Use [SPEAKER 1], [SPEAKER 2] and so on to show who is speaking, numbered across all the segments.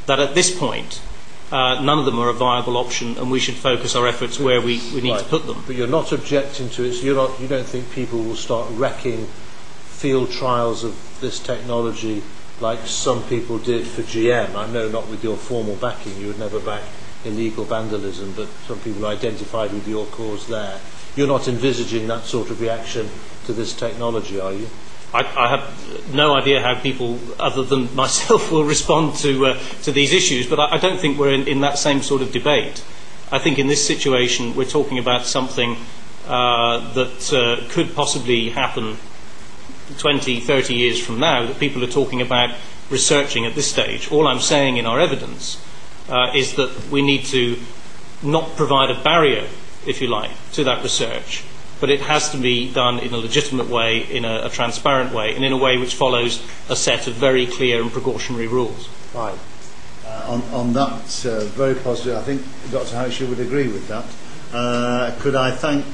[SPEAKER 1] that at this point, none of them are a viable option, and we should focus our efforts where we need to put them.
[SPEAKER 2] But you're not objecting to it, so you don't think people will start wrecking field trials of this technology like some people did for GM? I know not with your formal backing, you would never back illegal vandalism, but some people identified with your cause there. You're not envisaging that sort of reaction to this technology, are you?
[SPEAKER 1] I have no idea how people other than myself will respond to these issues, but I don't think we're in that same sort of debate. I think in this situation we're talking about something that could possibly happen 20, 30 years from now, that people are talking about researching at this stage. All I'm saying in our evidence is that we need to not provide a barrier, if you like, to that research, but it has to be done in a legitimate way, in a transparent way, and in a way which follows a set of very clear and precautionary rules.
[SPEAKER 2] Right.
[SPEAKER 3] On that, very positive. I think Dr. House, you would agree with that. Could I thank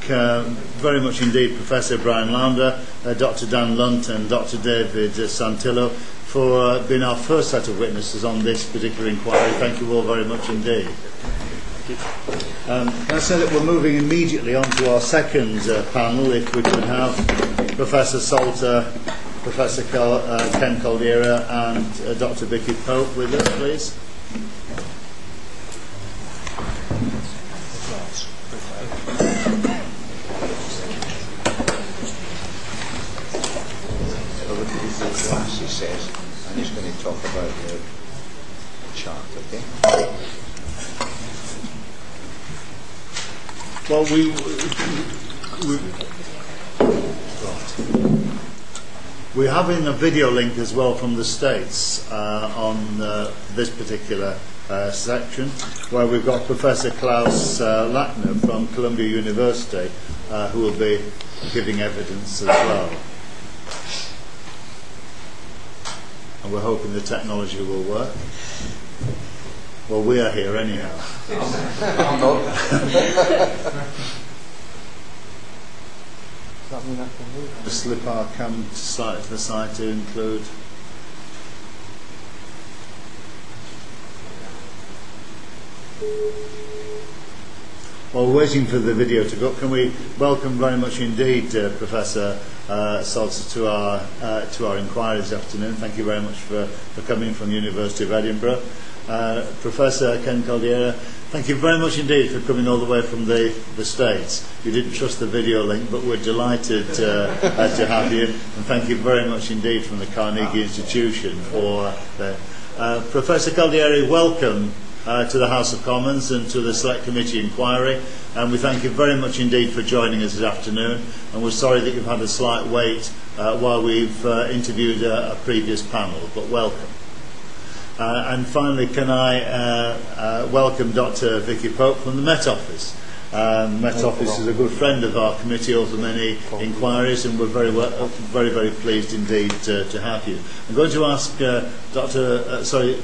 [SPEAKER 3] very much indeed Professor Brian Launder, Dr. Dan Lunt and Dr. David Santillo for being our first set of witnesses on this particular inquiry. Thank you all very much indeed. Can I say that we're moving immediately on to our second panel, if we could have Professor Salter, Professor Ken Caldera and Dr. Vicky Pope with us, please.
[SPEAKER 4] He says, I'm just going to talk about the chart, okay?
[SPEAKER 3] Well, we're having a video link as well from the States on this particular section, where we've got Professor Klaus Lackner from Columbia University, who will be giving evidence as well. And we're hoping the technology will work. Well, we are here anyhow. Just slip our cam slightly to the side to include. While we're waiting for the video to go, can we welcome very much indeed Professor Salter to our inquiry this afternoon. Thank you very much for coming from the University of Edinburgh. Professor Ken Caldera, thank you very much indeed for coming all the way from the States. You didn't trust the video link, but we're delighted to have you. And thank you very much indeed from the Carnegie Institution for the Professor Caldera, welcome to the House of Commons and to the Select Committee inquiry, and we thank you very much indeed for joining us this afternoon, and we're sorry that you've had a slight wait while we've interviewed a previous panel, but welcome. And finally, can I welcome Dr. Vicky Pope from the Met Office. Met Office is a good friend of our committee over many inquiries, and we're very pleased indeed to have you. I'm going to ask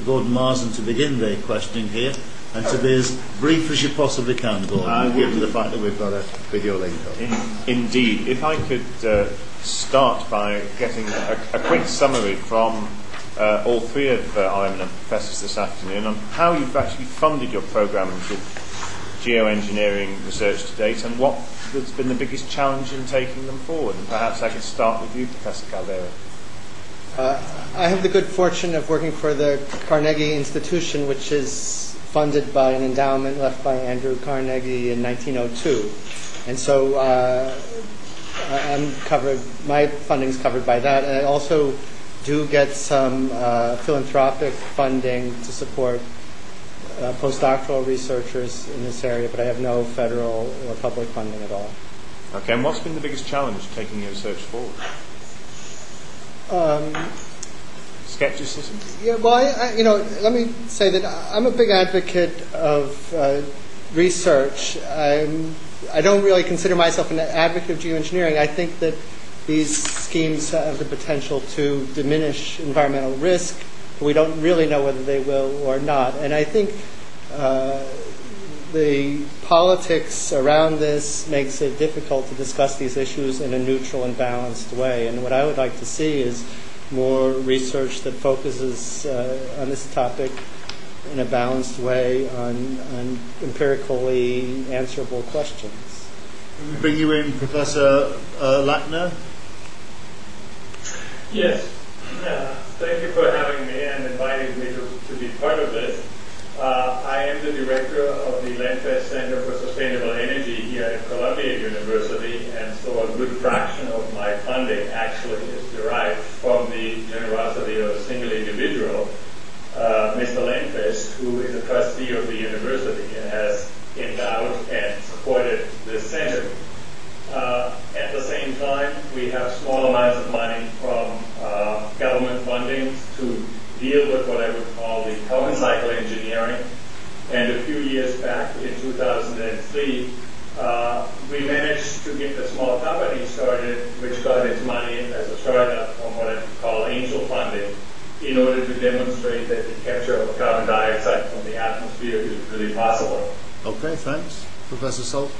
[SPEAKER 3] Gordon Marsden to begin the questioning here, and to be as brief as you possibly can, Gordon, given the fact that we've got a video link up.
[SPEAKER 5] Indeed. If I could start by getting a quick summary from all three of our eminent professors this afternoon on how you've actually funded your programmes with geoengineering research to date, and what has been the biggest challenge in taking them forward. And perhaps I could start with you, Professor Caldera.
[SPEAKER 6] I have the good fortune of working for the Carnegie Institution, which is funded by an endowment left by Andrew Carnegie in 1902. And so my funding is covered by that. And I also do get some philanthropic funding to support postdoctoral researchers in this area, but I have no federal or public funding at all.
[SPEAKER 5] Okay, and what's been the biggest challenge taking your research forward? Skepticism?
[SPEAKER 6] Yeah, well, let me say that I'm a big advocate of research. I don't really consider myself an advocate of geoengineering. I think that these schemes have the potential to diminish environmental risk. We don't really know whether they will or not. And I think the politics around this makes it difficult to discuss these issues in a neutral and balanced way. And what I would like to see is more research that focuses on this topic in a balanced way on empirically answerable questions.
[SPEAKER 3] Can we bring you in, Professor Lackner?
[SPEAKER 7] Yes. Thank you for having me and inviting me to be part of this. I am the director of the Landfest Center for Sustainable Energy here at Columbia University, and so a good fraction of my funding actually is derived from the generosity of a single individual, Mr. Landfest, who is a trustee of the university and has endowed and supported this center. At the same time, we have small amounts of money from government funding to deal with what I would call the carbon cycle engineering. And a few years back, in 2003, we managed to get a small company started, which got its money as a startup from what I would call angel funding, in order to demonstrate that the capture of carbon dioxide from the atmosphere is really possible.
[SPEAKER 3] Okay, thanks. Professor Salt?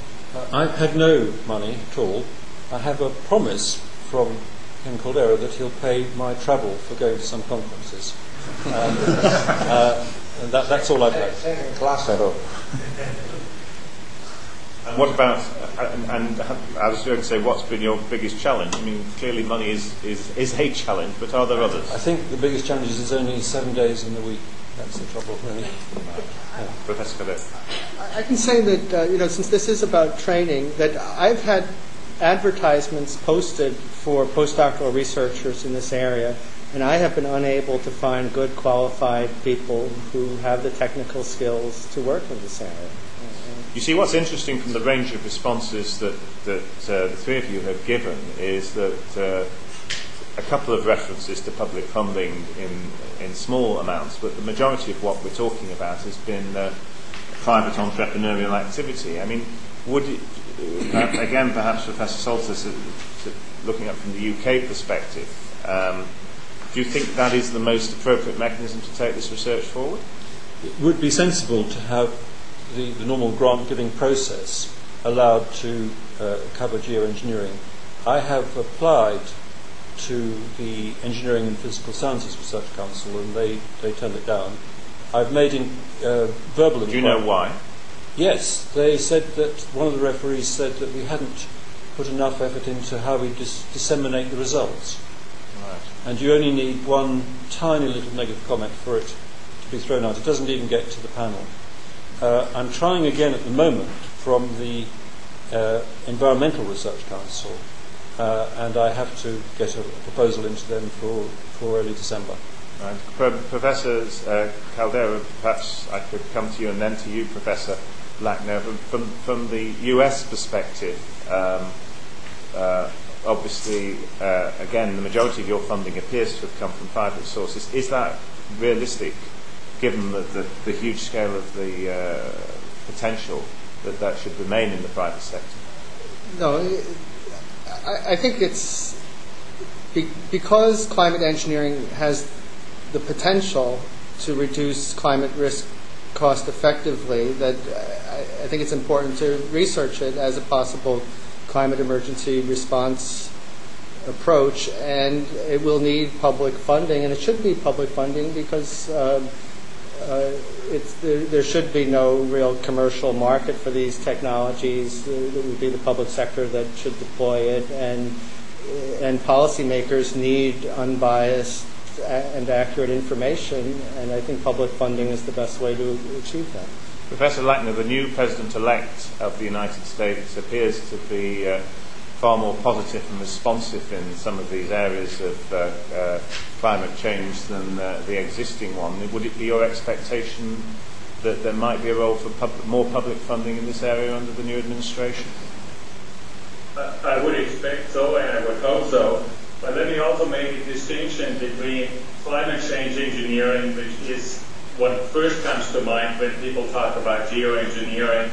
[SPEAKER 8] I've had no money at all. I have a promise from Ken Caldera that he'll pay my travel for going to some conferences. And that's all I've had.
[SPEAKER 4] Second class, I hope.
[SPEAKER 5] And what about, and I was going to say, what's been your biggest challenge? I mean, clearly money is a challenge, but are there others?
[SPEAKER 8] I think the biggest challenge is there's only 7 days in the week. That's the trouble, really.
[SPEAKER 5] Professor Caldera.
[SPEAKER 6] I can say that, since this is about training, that I've had advertisements posted for postdoctoral researchers in this area, and I have been unable to find good qualified people who have the technical skills to work in this area.
[SPEAKER 5] You see, what's interesting from the range of responses that the three of you have given is that a couple of references to public funding in small amounts, but the majority of what we're talking about has been private entrepreneurial activity. I mean, would it, again, perhaps Professor Salter, looking at from the UK perspective, do you think that is the most appropriate mechanism to take this research forward?
[SPEAKER 8] It would be sensible to have the normal grant-giving process allowed to cover geoengineering. I have applied to the Engineering and Physical Sciences Research Council, and they turned it down. I've made verbal inquiry.
[SPEAKER 5] Do you know why?
[SPEAKER 8] Yes, they said that one of the referees said that we hadn't put enough effort into how we disseminate the results.
[SPEAKER 5] Right.
[SPEAKER 8] And you only need one tiny little negative comment for it to be thrown out. It doesn't even get to the panel. I'm trying again at the moment from the Environmental Research Council, and I have to get a proposal into them for early December.
[SPEAKER 5] Right. Professor Caldera, perhaps I could come to you and then to you, Professor Lackner. From the US perspective, obviously, again, the majority of your funding appears to have come from private sources. Is that realistic, given the huge scale of the potential that should remain in the private sector?
[SPEAKER 6] No, I think it's because climate engineering has the potential to reduce climate risk cost effectively, that I think it's important to research it as a possible climate emergency response approach, and it will need public funding, and it should be public funding because there should be no real commercial market for these technologies. It would be the public sector that should deploy it, and policymakers need unbiased and accurate information, and I think public funding is the best way to achieve that.
[SPEAKER 5] Professor Lackner, the new President-elect of the United States appears to be far more positive and responsive in some of these areas of climate change than the existing one. Would it be your expectation that there might be a role for more public funding in this area under the new administration?
[SPEAKER 7] I would expect so, and I would hope so. But let me also make a distinction between climate change engineering, which is what first comes to mind when people talk about geoengineering,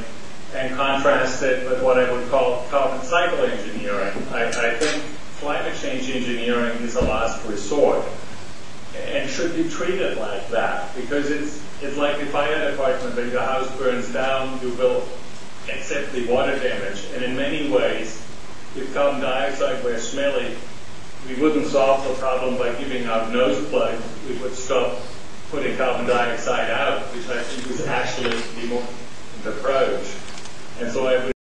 [SPEAKER 7] and contrast it with what I would call carbon cycle engineering. I think climate change engineering is a last resort and should be treated like that, because it's like the fire department. When your house burns down, you will accept the water damage. And in many ways, if carbon dioxide were smelly, we wouldn't solve the problem by giving out nose plugs. We would stop putting carbon dioxide out, which I think is actually the more approach. And so I would